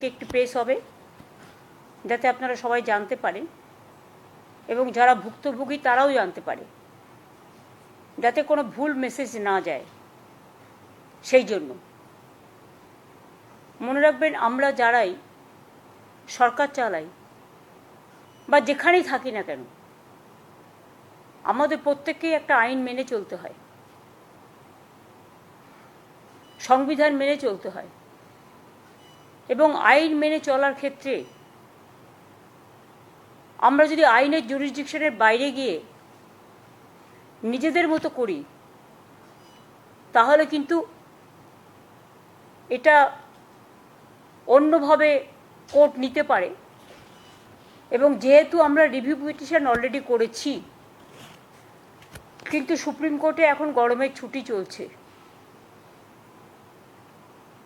একটি প্রেস হবে যাতে আপনারা সবাই জানতে পারেন এবং যারা ভুক্তভোগী তারাও জানতে পারে, যাতে কোনো ভুল মেসেজ না যায়। সেই জন্য মনে রাখবেন, আমরা যারাই সরকার চালাই বা যেখানেই থাকি না কেন, আমাদের প্রত্যেককেই একটা আইন মেনে চলতে হয়, সংবিধান মেনে চলতে হয়। এবং আইন মেনে চলার ক্ষেত্রে আমরা যদি আইনের জুরিসডিকশনের বাইরে গিয়ে নিজেদের মতো করি, তাহলে কিন্তু এটা অন্যভাবে কোর্ট নিতে পারে। এবং যেহেতু আমরা রিভিউ পিটিশন অলরেডি করেছি, কিন্তু সুপ্রিম কোর্টে এখন গরমের ছুটি চলছে।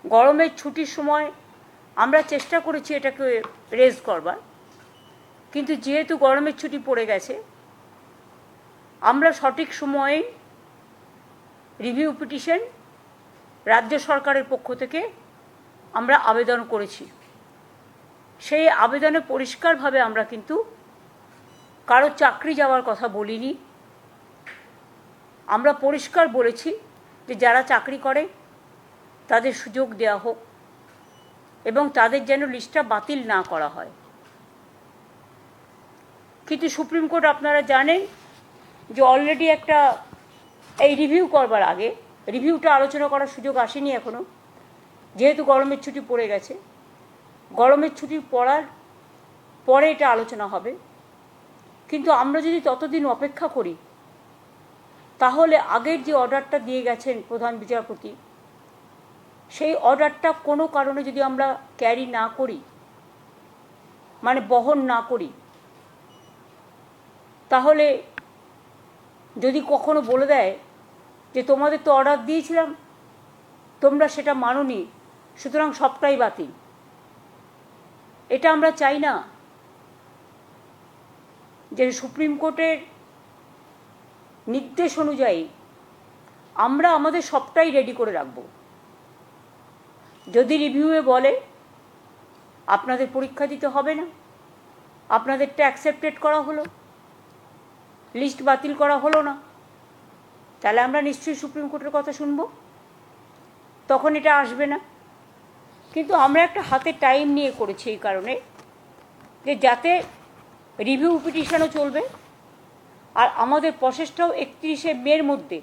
গরমের ছুটির সময় আমরা চেষ্টা করেছি এটাকে রেজ করবার, কিন্তু যেহেতু গরমের ছুটি পড়ে গেছে, আমরা সঠিক সময়ে রিভিউ পিটিশন রাজ্য সরকারের পক্ষ থেকে আমরা আবেদন করেছি। সেই আবেদনে পরিষ্কারভাবে আমরা কিন্তু কারো চাকরি যাওয়ার কথা বলিনি। আমরা পরিষ্কার বলেছি যে যারা চাকরি করে তাদের সুযোগ দেওয়া হোক এবং তাদের যেন লিস্টটা বাতিল না করা হয়। কিন্তু সুপ্রিম কোর্ট, আপনারা জানেন যে অলরেডি একটা এই রিভিউ করবার আগে রিভিউটা আলোচনা করার সুযোগ আসেনি এখনও, যেহেতু গরমের ছুটি পড়ে গেছে। গরমের ছুটির পড়ার পরে এটা আলোচনা হবে। কিন্তু আমরা যদি ততদিন অপেক্ষা করি, তাহলে আগের যে অর্ডারটা দিয়ে গেছেন প্রধান বিচারপতি, সেই অর্ডারটা কোনো কারণে যদি আমরা ক্যারি না করি, মানে বহন না করি, তাহলে যদি কখনো বলে দেয় যে তোমাদের তো অর্ডার দিয়েছিলাম, তোমরা সেটা মানোনি, সুতরাং সবটাই বাতিল, এটা আমরা চাই না। যে সুপ্রিম কোর্টের নির্দেশ অনুযায়ী আমরা আমাদের সবটাই রেডি করে রাখব। যদি রিভিউয়ে বলে আপনাদের পরীক্ষা দিতে হবে না, আপনাদেরটা অ্যাকসেপ্টেড করা হলো, লিস্ট বাতিল করা হলো না, তাহলে আমরা নিশ্চয়ই সুপ্রিম কোর্টের কথা শুনব, তখন এটা আসবে না। কিন্তু আমরা একটা হাতে টাইম নিয়ে করেছি এই কারণে যে যাতে রিভিউ পিটিশনও চলবে, আর আমাদের প্রসেসটাও 31শে মের মধ্যে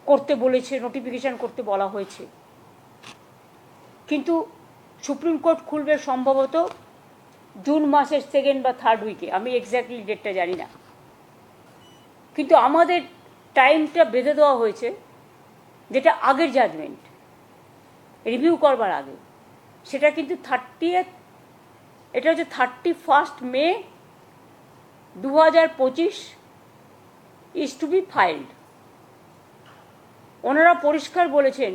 করতে বলেছে, নোটিফিকেশান করতে বলা হয়েছে। কিন্তু সুপ্রিম কোর্ট খুলবে সম্ভবত জুন মাসের 2nd বা 3rd উইকে, আমি এক্স্যাক্টলি ডেটটা জানি না। কিন্তু আমাদের টাইমটা বেঁধে দেওয়া হয়েছে, যেটা আগের জাজমেন্ট রিভিউ করবার আগে, সেটা কিন্তু 30th, এটা হচ্ছে 31st May 2025 is to be filed. ওনারা পরিষ্কার বলেছেন,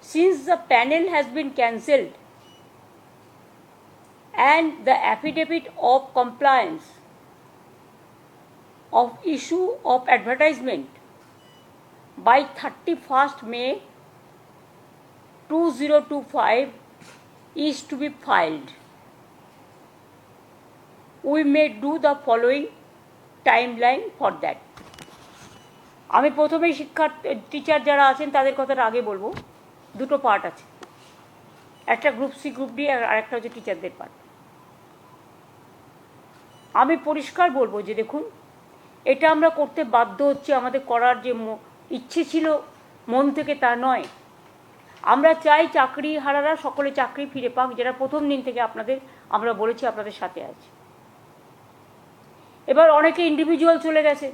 since the panel has been cancelled and the affidavit of compliance of issue of advertisement by 31st May 2025 is to be filed, we may do the following timeline for that. আমি প্রথমেই teacher যারা আছেন তাদের কথাটা আগে বলবো। দুটো part আছে, একটা গ্রুপ সি গ্রুপ ডি, আর একটা হচ্ছে টিচারদের পার্ট। আমি পরিষ্কার বলবো যে দেখুন, এটা আমরা করতে বাধ্য হচ্ছি, আমাদের করার যে ইচ্ছে ছিল মন থেকে তা নয়। আমরা চাই চাকরি হারারা সকলে চাকরি ফিরে পাক, যারা প্রথম দিন থেকে আমরা বলেছি আপনাদের সাথে আছে। এবার অনেকে ইন্ডিভিজুয়াল চলে গেছে,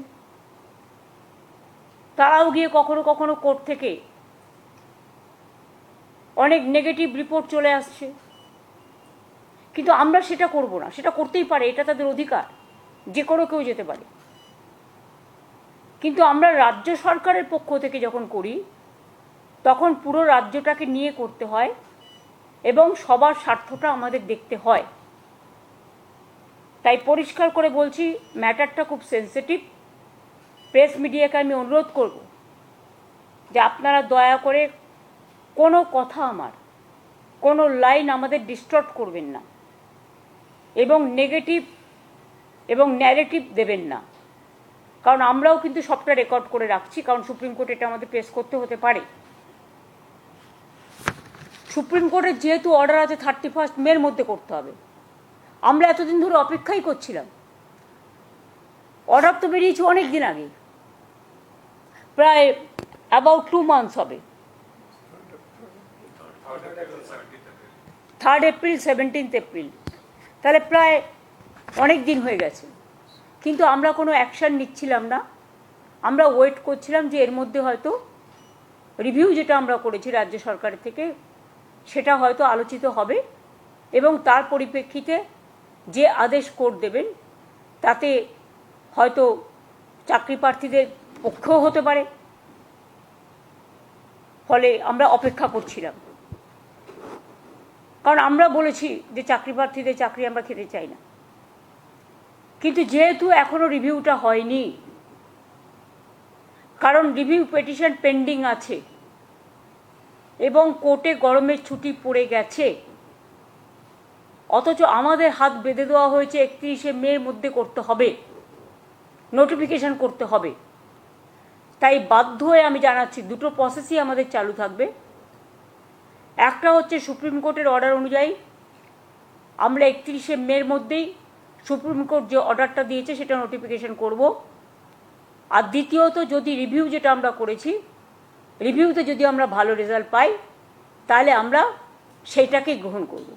তারাও গিয়ে কখনো কখনো কোর্ট থেকে অনেক নেগেটিভ রিপোর্ট চলে আসছে। কিন্তু আমরা সেটা করব না, সেটা করতেই পারে, এটা তাদের অধিকার, যে কোনো কেউ যেতে পারে। কিন্তু আমরা রাজ্য সরকারের পক্ষ থেকে যখন করি, তখন পুরো রাজ্যটাকে নিয়ে করতে হয় এবং সবার স্বার্থটা আমাদের দেখতে হয়। তাই পরিষ্কার করে বলছি, ম্যাটারটা খুব সেন্সিটিভ। প্রেস মিডিয়াকে আমি অনুরোধ করব যে আপনারা দয়া করে কোনো কথা আমার কোনো লাইন আমাদের ডিস্টর্ট করবেন না এবং নেগেটিভ এবং ন্যারেটিভ দেবেন না, কারণ আমরাও কিন্তু সবটা রেকর্ড করে রাখছি, কারণ সুপ্রিম কোর্ট এটা আমাদের পেশ করতে হতে পারে। সুপ্রিম কোর্টের যেহেতু অর্ডার আছে 31 মের মধ্যে করতে হবে, আমরা এতদিন ধরে অপেক্ষাই করছিলাম। অর্ডার তো বেরিয়েছে অনেক দিন আগে, প্রায় অ্যাবাউট 2 মান্থস হবে। 3 এপ্রিল 17 এপ্রিল, তাহলে প্রায় অনেক দিন হয়ে গেছে, কিন্তু আমরা কোনো অ্যাকশান নিচ্ছিলাম না। আমরা ওয়েট করছিলাম যে এর মধ্যে হয়তো রিভিউ যেটা আমরা করেছি রাজ্য সরকারের থেকে সেটা হয়তো আলোচিত হবে এবং তার পরিপ্রেক্ষিতে যে আদেশ কোর্ট দেবেন তাতে হয়তো চাকরি প্রার্থীদের পক্ষেও হতে পারে। ফলে আমরা অপেক্ষা করছিলাম, কারণ আমরা বলেছি যে চাকরি প্রার্থীদের চাকরি আমরা খেতে চাই না। কিন্তু যেহেতু এখনো রিভিউটা হয়নি, কারণ রিভিউ পিটিশন পেন্ডিং আছে এবং কোর্টে গরমের ছুটি পড়ে গেছে, অথচ আমাদের হাত বেঁধে দেওয়া হয়েছে 31শে মের মধ্যে করতে হবে, নোটিফিকেশন করতে হবে। তাই বাধ্য হয়ে আমি জানাচ্ছি দুটো প্রসেসই আমাদের চালু থাকবে। একটা হচ্ছে সুপ্রিম কোর্টের অর্ডার অনুযায়ী আমরা 31শে মের মধ্যেই সুপ্রিম কোর্ট যে অর্ডারটা দিয়েছে সেটা নোটিফিকেশন করব। আর দ্বিতীয়ত, যদি রিভিউ যেটা আমরা করেছি রিভিউতে যদি আমরা ভালো রেজাল্ট পাই তাহলে আমরা সেইটাকেই গ্রহণ করব।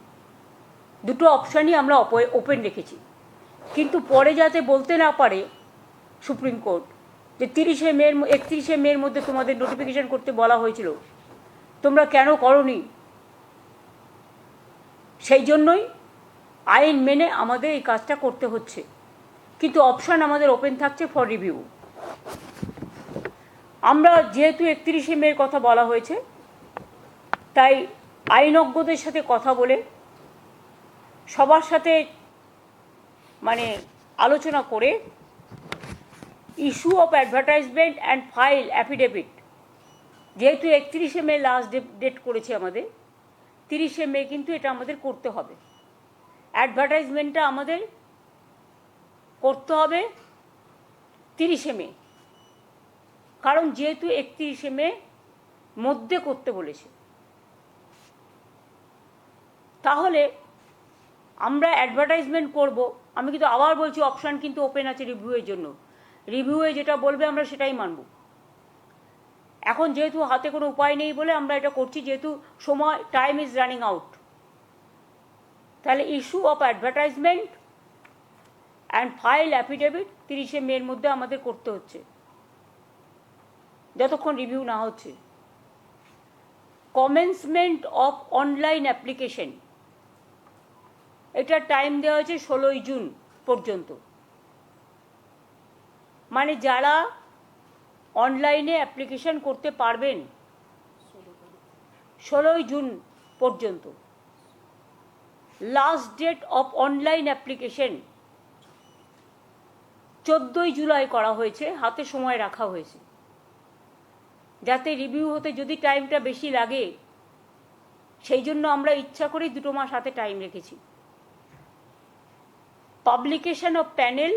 দুটো অপশানই আমরা ওপেন রেখেছি, কিন্তু পরে যাতে বলতে না পারে সুপ্রিম কোর্ট যে 31শে মের মধ্যে তোমাদের নোটিফিকেশন করতে বলা হয়েছিল, তোমরা কেন করোনি, সেই জন্যই আইন মেনে আমাদের এই কাজটা করতে হচ্ছে, কিন্তু অপশান আমাদের ওপেন থাকছে ফর রিভিউ। আমরা যেহেতু 31শে মের কথা বলা হয়েছে, তাই আইনজ্ঞদের সাথে কথা বলে সবার সাথে আলোচনা করে issue of advertisement and file affidavit, যেহেতু 31শে মে লাস্ট ডেট করেছে আমাদের, 30শে মে কিন্তু এটা আমাদের করতে হবে। অ্যাডভার্টাইজমেন্টটা আমাদের করতে হবে 30শে মে, কারণ যেহেতু 31শে মে মধ্যে করতে বলেছে, তাহলে আমরা অ্যাডভার্টাইজমেন্ট করব। আমি কিন্তু আবার বলছি অপশান কিন্তু ওপেন আছে রিভিউয়ের জন্য, রিভিউয়ে যেটা বলবে আমরা সেটাই মানব। এখন যেহেতু হাতে কোনো উপায় নেই বলে আমরা এটা করছি, যেহেতু সময় টাইম ইজ রানিং আউট। তাহলে issue of advertisement and file affidavit 30শে মের মধ্যে আমাদের করতে হচ্ছে যতক্ষণ রিভিউ না হচ্ছে। কমেন্সমেন্ট অফ অনলাইন অ্যাপ্লিকেশন, এটা টাইম দেওয়া হয়েছে 16ই জুন পর্যন্ত। মানে যারা অনলাইনে অ্যাপ্লিকেশন করতে পারবেন 16ই জুন পর্যন্ত। Last date of online application 14ই জুলাই করা হয়েছে, হাতে সময় রাখা হয়েছে যাতে রিভিউ হতে যদি টাইমটা বেশি লাগে, সেই জন্য আমরা ইচ্ছা করেই 2 মাস হাতে টাইম রেখেছি। পাবলিকেশন অফ প্যানেল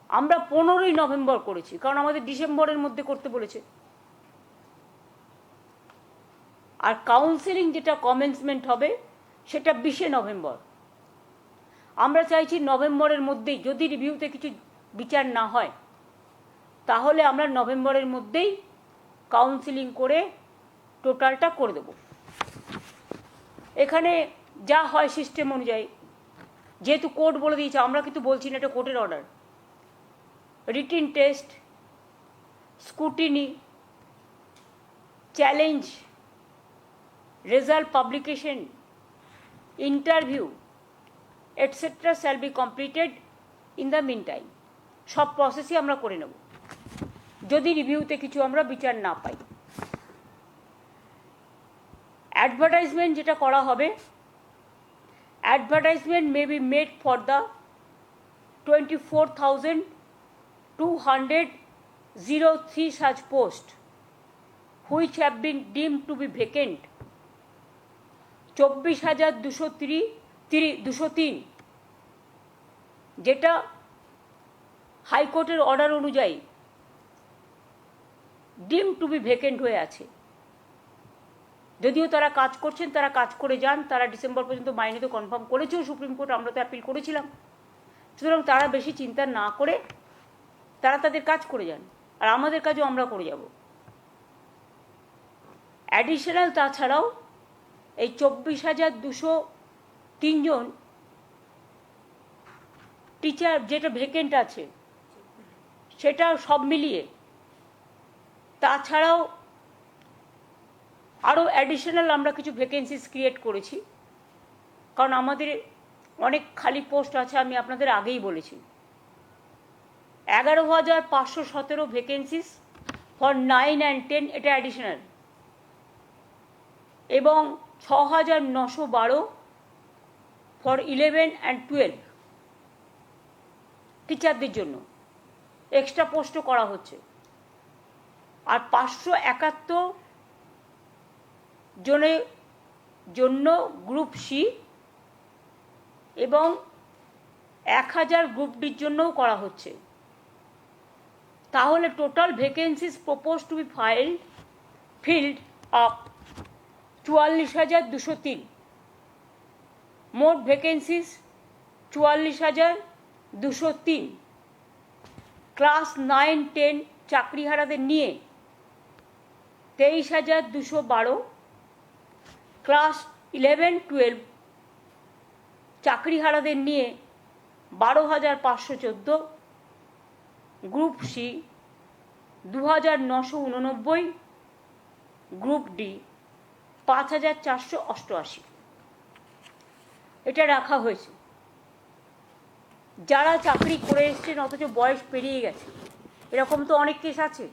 আমরা 15ই নভেম্বর করেছি, কারণ আমাদের ডিসেম্বরের মধ্যে করতে বলেছে। আর কাউন্সেলিং যেটা কমেন্সমেন্ট হবে সেটা 20শে নভেম্বর। আমরা চাইছি নভেম্বরের মধ্যেই, যদি রিভিউতে কিছু বিচার না হয় তাহলে আমরা নভেম্বরের মধ্যেই কাউন্সেলিং করে টোটালটা করে দেব। এখানে যা হয় সিস্টেম অনুযায়ী, যেহেতু কোর্ট বলে দিয়েছে, আমরা কিন্তু বলছি না, এটা কোর্টের অর্ডার। Written test, scrutiny, challenge, result publication, interview etcetera shall be completed in the mean time. সব প্রসেসই আমরা করে নেব যদি রিভিউতে কিছু আমরা বিচার না পাই। অ্যাডভার্টাইজমেন্ট যেটা করা হবে, advertisement may be made for the 24,203 such posts which have been deemed to be vacant 24,203 যেটা হাইকোর্টের অর্ডার অনুযায়ী ডিম টু বি ভ্যাকেন্ট হয়ে আছে। যদিও তারা কাজ করছেন, তারা কাজ করে যান, তারা ডিসেম্বর পর্যন্ত মাইনে তো কনফার্ম করেছেও সুপ্রিম কোর্ট, আমরা তো অ্যাপিল করেছিলাম। সুতরাং তারা বেশি চিন্তা না করে তারা তাদের কাজ করে যান, আর আমাদের কাজও আমরা করে যাব। অ্যাডিশনাল তাছাড়াও এই 24,203 জন টিচার যেটা ভ্যাকেন্ট আছে সেটা সব মিলিয়ে তাছাড়াও আরও অ্যাডিশনাল আমরা কিছু ভ্যাকেন্সিস ক্রিয়েট করেছি, কারণ আমাদের অনেক খালি পোস্ট আছে, আমি আপনাদের আগেই বলেছি। 11,517 ভ্যাকেন্সিস ফর 9 and 10, এটা অ্যাডিশনাল, এবং 6,912 ফর 11 and 12 টিচারদের জন্য এক্সট্রা পোস্টও করা হচ্ছে। আর 571 জনের জন্য গ্রুপ সি এবং 1000 গ্রুপ ডির জন্যও করা হচ্ছে। তাহলে total vacancies propose to B filled up 44,203। মোট ভ্যাকেন্সিস 44,203। ক্লাস 9-10 চাকরিহারাদের নিয়ে 23,212, ক্লাস 11-12 চাকরিহারাদের নিয়ে 12,514, গ্রুপ সি 2,989, গ্রুপ ডি 5,488। এটা রাখা হয়েছে। যারা চাকরি করে এসছেন অথচ বয়স পেরিয়ে গেছে, এরকম তো অনেক কেস আছে।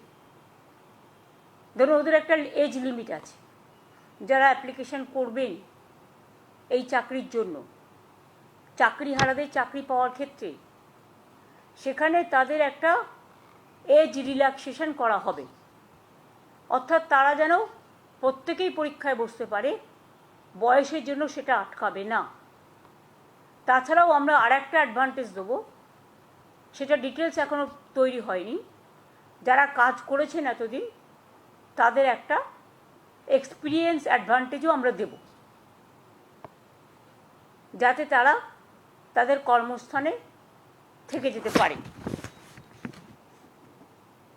ধরুন ওদের একটা এজ লিমিট আছে, যারা অ্যাপ্লিকেশন করবেন এই চাকরির জন্য, চাকরিহারাদের চাকরি পাওয়ার ক্ষেত্রে, সেখানে তাদের একটা এজ রিল্যাক্সেশন করা হবে, অর্থাৎ তারা যেন প্রত্যেকেই পরীক্ষায় বসতে পারে, বয়সের জন্য সেটা আটকাবে না। তাছাড়াও আমরা আর একটা অ্যাডভান্টেজ দেবো, সেটা ডিটেলস এখনও তৈরি হয়নি। যারা কাজ করেছেন এতদিন তাদের একটা এক্সপিরিয়েন্স অ্যাডভান্টেজও আমরা দেব, যাতে তারা তাদের কর্মস্থানে থেকে যেতে পারে।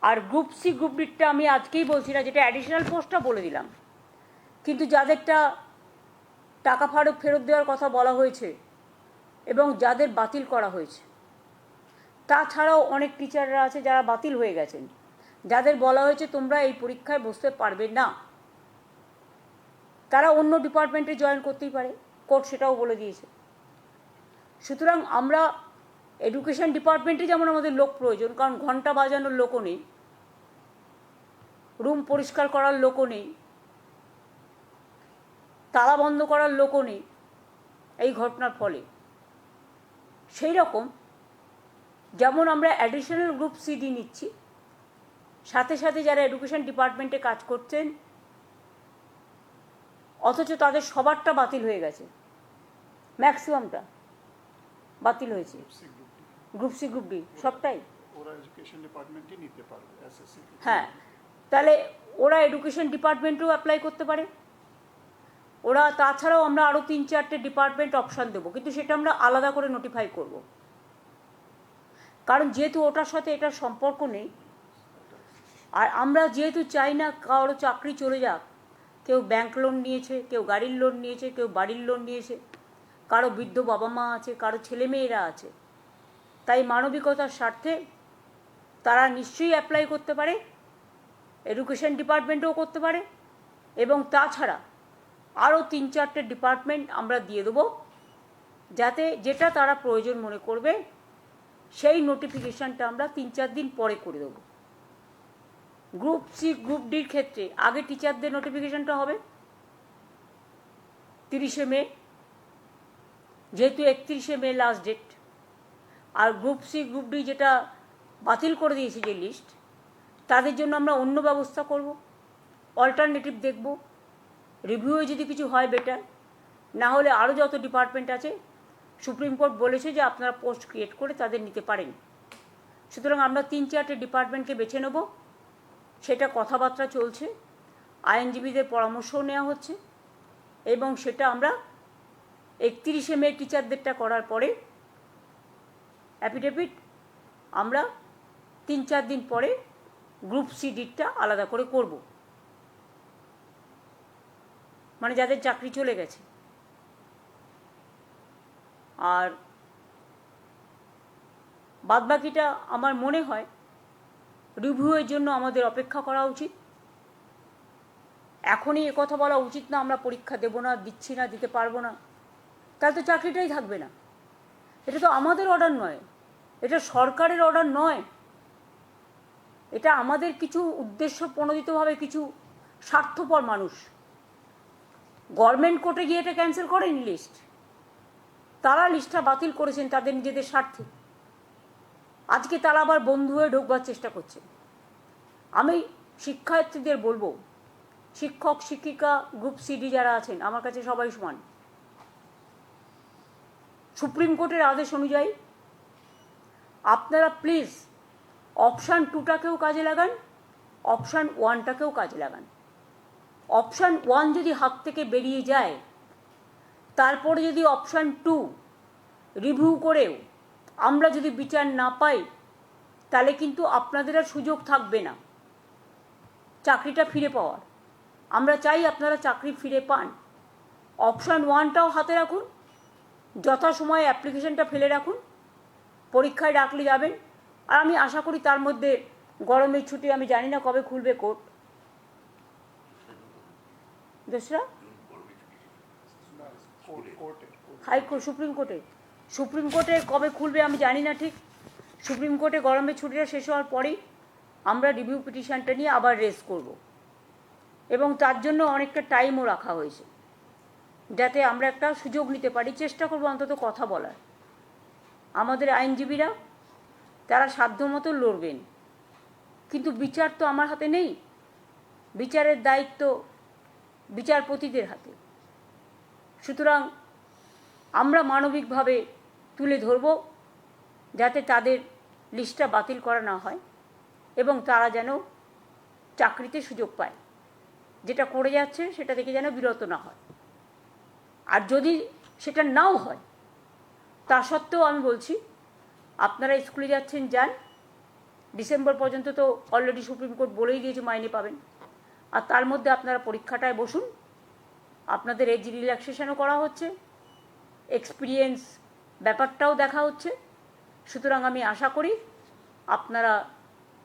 আর গ্রুপ সি গ্রুপ ডিটা আমি আজকেই বলছি না, যেটা অ্যাডিশনাল পোস্টটা বলে দিলাম, কিন্তু যাদেরটা টাকা ফেরত দেওয়ার কথা বলা হয়েছে এবং যাদের বাতিল করা হয়েছে, তাছাড়াও অনেক টিচাররা আছে যারা বাতিল হয়ে গেছেন, যাদের বলা হয়েছে তোমরা এই পরীক্ষায় বসতে পারবে না, তারা অন্য ডিপার্টমেন্টে জয়েন করতেই পারে, কোর্ট সেটাও বলে দিয়েছে। সুতরাং আমরা এডুকেশন ডিপার্টমেন্টে যেমন আমাদের লোক প্রয়োজন, কারণ ঘন্টা বাজানোর লোকও নেই, রুম পরিষ্কার করার লোকও নেই, তালা বন্ধ করার লোকও নেই এই ঘটনার ফলে, সেই রকম যেমন আমরা অ্যাডিশনাল গ্রুপ সিডি নিচ্ছি, সাথে সাথে যারা এডুকেশন ডিপার্টমেন্টে কাজ করছেন অথচ তাদের সবারটা বাতিল হয়ে গেছে, ম্যাক্সিমামটা বাতিল হয়েছে, গ্রুপ সি গ্রুপ ডি সবটাই, ওরা এডুকেশন ডিপার্টমেন্টই নিতে পারবে এসএসসি। হ্যাঁ, তাহলে ওরা এডুকেশন ডিপার্টমেন্টেও অ্যাপ্লাই করতে পারে। ওরা তাছাড়াও আমরা আরও 3-4টে ডিপার্টমেন্ট অপশান দেবো, কিন্তু সেটা আমরা আলাদা করে নোটিফাই করব, কারণ যেহেতু ওটার সাথে এটার সম্পর্ক নেই। আর আমরা যেহেতু চাই না কারো চাকরি চলে যাক, কেউ ব্যাংক লোন নিয়েছে, কেউ গাড়ির লোন নিয়েছে, কেউ বাড়ির লোন নিয়েছে, কারো বৃদ্ধ বাবা মা আছে, কারো ছেলেমেয়েরা আছে, তাই মানবিকতার স্বার্থে তারা নিশ্চয়ই অ্যাপ্লাই করতে পারে, এডুকেশন ডিপার্টমেন্টেও করতে পারে, এবং তাছাড়া আরও 3-4টে ডিপার্টমেন্ট আমরা দিয়ে দেবো, যাতে যেটা তারা প্রয়োজন মনে করবে সেই নোটিফিকেশানটা আমরা 3-4 দিন পরে করে দেবো। গ্রুপ সি গ্রুপ ডির ক্ষেত্রে আগে টিচারদের নোটিফিকেশানটা হবে 30শে মে, যেহেতু 31শে মে লাস্ট ডেট। আর গ্রুপ সি গ্রুপ ডি যেটা বাতিল করে দিয়েছে যে লিস্ট, তাদের জন্য আমরা অন্য ব্যবস্থা করব, অল্টারনেটিভ দেখব, রিভিউয়ে যদি কিছু হয় বেটার, না হলে আরও যত ডিপার্টমেন্ট আছে সুপ্রিম কোর্ট বলেছে যে আপনারা পোস্ট ক্রিয়েট করে তাদের নিতে পারেন। সুতরাং আমরা 3-4টে ডিপার্টমেন্টকে বেছে নেব, সেটা কথাবার্তা চলছে, আইনজীবীদের পরামর্শও নেওয়া হচ্ছে, এবং সেটা আমরা 31শে মে টিচারদেরটা করার পরে অ্যাফিডেভিট আমরা 3-4 দিন পরে গ্রুপ সিডিটা আলাদা করে করব, মানে যাদের চাকরি চলে গেছে। আর বাদবাকিটা আমার মনে হয় রিভিউয়ের জন্য আমাদের অপেক্ষা করা উচিত। এখনই কথা বলা উচিত না আমরা পরীক্ষা দেব না, দিচ্ছি না, দিতে পারবো না, তাহলে তো চাকরিটাই থাকবে না। এটা তো আমাদের অর্ডার নয়, এটা সরকারের অর্ডার নয়, এটা আমাদের কিছু উদ্দেশ্য প্রণোদিতভাবে কিছু স্বার্থপর মানুষ গভর্নমেন্ট কোর্টে গিয়ে এটা ক্যান্সেল করেনি লিস্ট, তারা লিস্টটা বাতিল করেছেন তাদের নিজেদের স্বার্থে। আজকে তারা আবার বন্ধু হয়ে ঢোকবার চেষ্টা করছে। আমি শিক্ষার্থীদের বলবো, শিক্ষক শিক্ষিকা গ্রুপ সিডি যারা আছেন আমার কাছে সবাই সমান। সুপ্রিম কোর্টের আদেশ অনুযায়ী আপনারা প্লিজ অপশান 2টাকেও কাজে লাগান, অপশান 1টাকেও কাজে লাগান। অপশান 1 যদি হাত থেকে বেরিয়ে যায়, তারপরে যদি অপশান 2 রিভিউ করেও আমরা যদি বিচার না পাই, তাহলে কিন্তু আপনাদের আর সুযোগ থাকবে না চাকরিটা ফিরে পাওয়ার। আমরা চাই আপনারা চাকরি ফিরে পান। অপশান 1টাও হাতে রাখুন, যথাসময়ে অ্যাপ্লিকেশনটা ফেলে রাখুন, পরীক্ষায় ডাকলে যাবেন। আর আমি আশা করি তার মধ্যে গরমের ছুটি, আমি জানি না কবে খুলবে কোর্ট, দোসরা হাইকোর্ট সুপ্রিম কোর্টে কবে খুলবে আমি জানি না ঠিক। সুপ্রিম কোর্টে গরমের ছুটিটা শেষ হওয়ার পরেই আমরা রিভিউ পিটিশনটা নিয়ে আবার রেজ করব, এবং তার জন্য অনেকটা টাইমও রাখা হয়েছে, যাতে আমরা একটা সুযোগ নিতে পারি। চেষ্টা করবো অন্তত কথা বলার। আমাদের আইনজীবীরা তারা সাধ্যমতো লড়বেন, কিন্তু বিচার তো আমার হাতে নেই, বিচারের দায়িত্ব বিচারপতিদের হাতে। সুতরাং আমরা মানবিকভাবে তুলে ধরব যাতে তাদের লিস্টটা বাতিল করা না হয় এবং তারা যেন চাকরিতে সুযোগ পায়। যেটা করে যাচ্ছে সেটা থেকে যেন বিরত না হয়। আর যদি সেটা নাও হয়, তা সত্ত্বেও আমি বলছি আপনারা স্কুলে যাচ্ছেন যান, ডিসেম্বর পর্যন্ত তো অলরেডি সুপ্রিম কোর্ট বলেই দিয়েছে মাইনে পাবেন। আর তার মধ্যে আপনারা পরীক্ষাটায় বসুন, আপনাদের এজ রিল্যাক্সেশনও করা হচ্ছে, এক্সপিরিয়েন্স ব্যাপারটাও দেখা হচ্ছে। সুতরাং আমি আশা করি আপনারা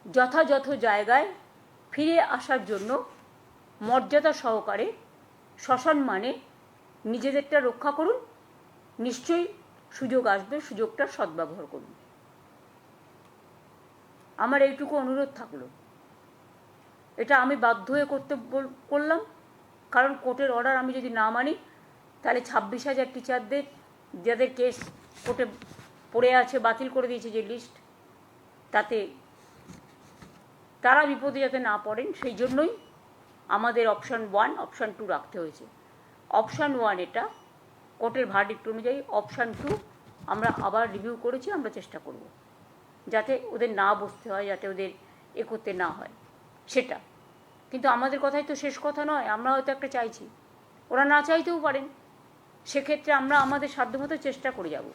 যথাযথ জায়গায় ফিরে আসার জন্য মর্যাদা সহকারে সসম্মানে নিজেদেরটা রক্ষা করুন। নিশ্চয়ই সুযোগ আসবে, সুযোগটার সদ্ব্যবহার করুন। আমার এইটুকু অনুরোধ থাকলো। এটা আমি বাধ্য হয়ে করলাম, কারণ কোর্টের অর্ডার আমি যদি না মানি, তাহলে 26,000 টিচারদের যাদের কেস কোর্টে পড়ে আছে, বাতিল করে দিয়েছে যে লিস্ট, তাতে তারা বিপদে যাতে না পড়েন সেই জন্যই আমাদের অপশান 1 অপশান 2 রাখতে হয়েছে। অপশান 1 এটা কোর্টের ভার্ডিক্ট অনুযায়ী, অপশান 2 আমরা আবার রিভিউ করেছি। আমরা চেষ্টা করব যাতে ওদের না বসতে হয়, যাতে ওদের করতে না হয় সেটা। কিন্তু আমাদের কথাই তো শেষ কথা নয়, আমরা হয়তো একটা চাইছি, ওরা না চাইতেও পারেন। সেক্ষেত্রে আমরা আমাদের সাধ্যমতো চেষ্টা করে যাব।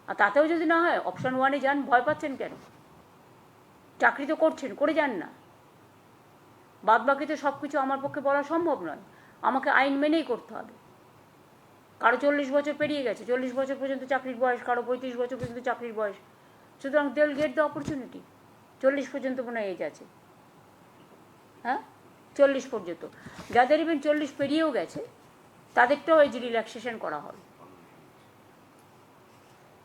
আর তাতেও যদি না হয় অপশান 1-এ যান। ভয় পাচ্ছেন কেন? চাকরি তো করছেন, করে যান না। বাদবাকি তো সব কিছু আমার পক্ষে বলা সম্ভব নয়, আমাকে আইন মেনেই করতে হবে। কারো 40 বছর পেরিয়ে গেছে, 40 বছর পর্যন্ত চাকরির বয়স, কারো 35 বছর পর্যন্ত চাকরির বয়স। সুতরাং they will get the opportunity. 40 পর্যন্ত মনে হয় এজ আছে, হ্যাঁ 40 পর্যন্ত। যাদের ইভেন 40 পেরিয়েও গেছে তাদেরটাও এজ রিল্যাক্সেশন করা হবে।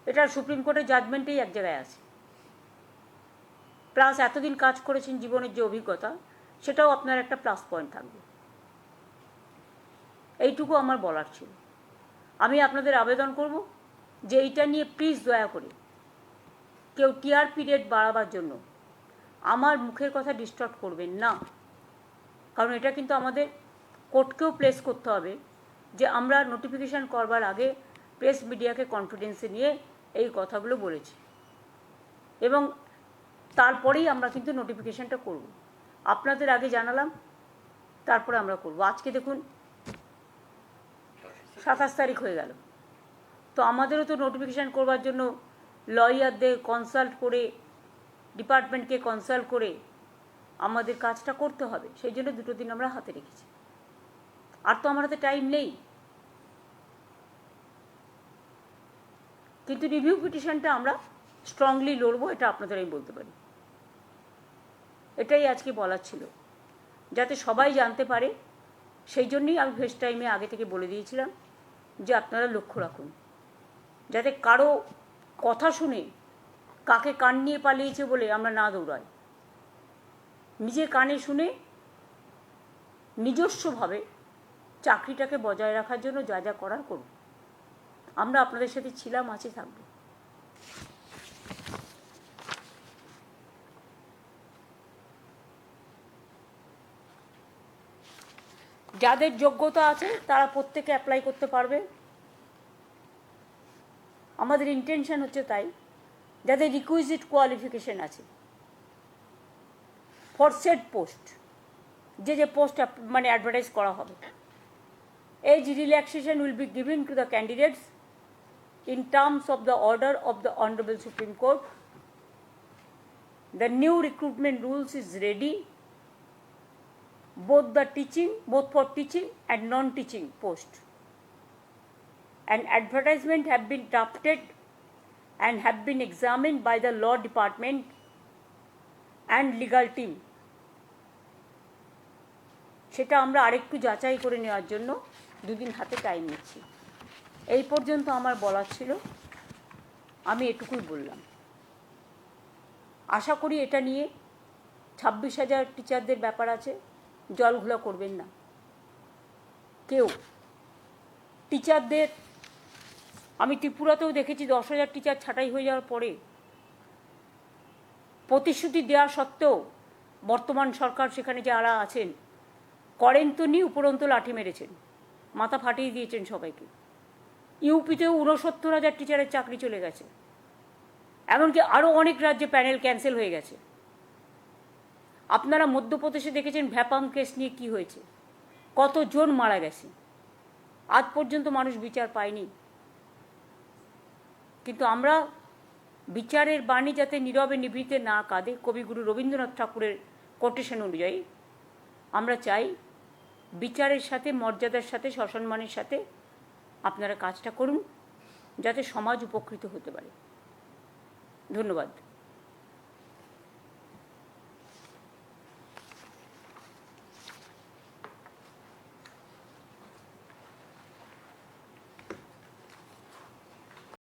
এটা সুপ্রিম কোর্টের জাজমেন্টেই এক জায়গায় আছে। প্লাস এতদিন কাজ করেছেন, জীবনের যে অভিজ্ঞতা, সেটাও আপনার একটা প্লাস পয়েন্ট থাকবে। এইটুকু আমার বলার ছিল। আমি আপনাদের আবেদন করব যে এইটা নিয়ে প্লিজ দয়া করে কেউ টিআরপি রেট বাড়াবার জন্য আমার মুখের কথা ডিস্টার্ব করবেন না। কারণ এটা কিন্তু আমাদের কোর্টকেও প্লেস করতে হবে যে আমরা নোটিফিকেশান করবার আগে প্রেস মিডিয়াকে কনফিডেন্সে নিয়ে এই কথাগুলো বলেছি এবং তারপরেই আমরা কিন্তু নোটিফিকেশানটা করব। আপনাদের আগে জানালাম, তারপরে আমরা করব। আজকে দেখুন 27 তারিখ হয়ে গেল, তো আমাদেরও তো নোটিফিকেশান করবার জন্য লয়ারদের কনসাল্ট করে, ডিপার্টমেন্টকে কনসাল্ট করে আমাদের কাজটা করতে হবে। সেই জন্য 2 দিন আমরা হাতে রেখেছি। আর তো আমার হাতে টাইম নেই। কিন্তু রিভিউ পিটিশনটা আমরা স্ট্রংলি লড়বো, এটা আপনাদের আমি বলতে পারি। এটাই আজকে বলার ছিল, যাতে সবাই জানতে পারে। সেই জন্যই আমি ফেস টাইমে আগে থেকে বলে দিয়েছিলাম যে আপনারা লক্ষ্য রাখুন, যাতে কারো কথা শুনে কাকে কান নিয়ে পালিয়েছে বলে আমরা না দৌড়াই। নিজে কানে শুনে নিজস্বভাবে চাকরিটাকে বজায় রাখার জন্য যা যা করার করুন। আমরা আপনাদের সাথে ছিলাম, আছি, থাকবো। যাদের যোগ্যতা আছে তারা প্রত্যেকে অ্যাপ্লাই করতে পারবে। আমাদের ইন্টেনশন হচ্ছে তাই, যাদের রিকুইজিট কোয়ালিফিকেশন আছে ফর সেট পোস্ট, যে পোস্ট মানে অ্যাডভার্টাইজ করা হবে। Age relaxation will be given to the candidates in terms of the order of the Honorable Supreme Court. The new recruitment rules is ready, both for teaching and non-teaching post. An advertisement have been drafted and have been examined by the law department and legal team. সেটা আমরা আরেকটু যাচাই করে নেওয়ার জন্য 2 দিন হাতে time নিচ্ছি। এই পর্যন্ত আমার বলার ছিল, আমি এটুকুই বললাম। আশা করি এটা নিয়ে 26,000 টিচারদের ব্যাপার আছে, জলঘোলা করবেন না কেউ। টিচারদের আমি ত্রিপুরাতেও দেখেছি 10,000 টিচার ছাঁটাই হয়ে যাওয়ার পরে প্রতিশ্রুতি দেওয়া সত্ত্বেও বর্তমান সরকার সেখানে যারা আছেন করেন তো নি, উপরন্ত লাঠি মেরেছেন, মাথা ফাটিয়ে দিয়েছেন সবাইকে। ইউপিতেও 69,000 টিচারের চাকরি চলে গেছে, এমনকি আরও অনেক রাজ্যে প্যানেল ক্যান্সেল হয়ে গেছে। আপনারা মধ্যপ্রদেশে দেখেছেন ভ্যাপাম কেস নিয়ে কী হয়েছে, কতজন মারা গেছে, আজ পর্যন্ত মানুষ বিচার পায়নি। কিন্তু আমরা বিচারের বাণী যাতে নীরবে নিভৃতে না কাঁদে, কবিগুরু রবীন্দ্রনাথ ঠাকুরের কোটেশন অনুযায়ী আমরা চাই বিচারের সাথে, মর্যাদার সাথে, সসম্মানের সাথে আপনারা কাজটা করুন, যাতে সমাজ উপকৃত হতে পারে। ধন্যবাদ।